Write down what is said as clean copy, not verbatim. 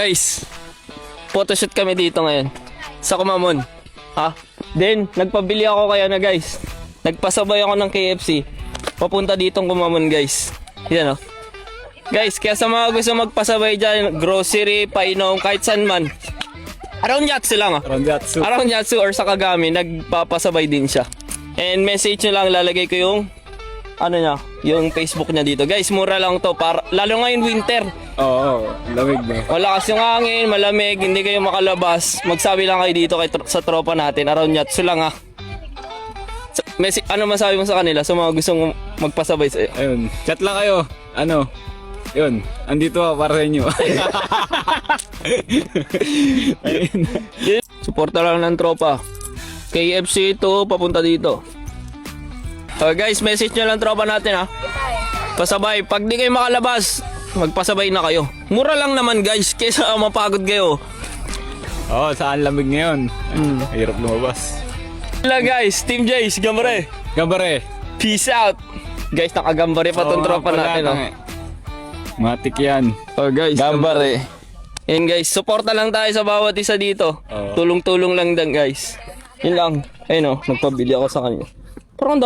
Guys, photoshoot kami dito ngayon sa Kumamon. Ha? Then, nagpabili ako kaya na guys. Nagpasabay ako ng KFC. Papunta ditong Kumamon guys. Yan o. Guys, kaya sa mga gusto magpasabay dyan, grocery, painom, kahit saan man. Around Yatsu lang Around Yatsu or sa Kagami, nagpapasabay din siya. And message nyo lang, lalagay ko yung yung Facebook niya dito. Guys, mura lang to. Lalo ngayon winter. Oo, lamig na. Wala kasi yung hangin, malamig, hindi kayo makalabas. Magsabi lang kayo dito sa tropa natin. Around Yatsu lang ha. Ano masabi mo sa kanila sa mga gustong magpasabay sa'yo? Ayun, chat lang kayo. Yun, andito ako para sa inyo. Suporta lang ng tropa. KFC ito, papunta dito. Guys, message nyo lang tropa natin ha. Pasabay, pag di kayo makalabas, magpasabay na kayo. Mura lang naman guys, kaysa mapagod kayo. Oo, saan lamig ngayon? Hirap lumabas. Hello guys, Team Jace, Gambare. Gambare. Peace out. Guys, nakagambare pa tong tropa natin oh. Matik yan. Oh guys, Gambare. Yan guys, suporta lang tayo sa bawat isa dito. Tulong-tulong lang din guys. Yun lang. Ayun oh, nagpabili ako sa kanya. Parang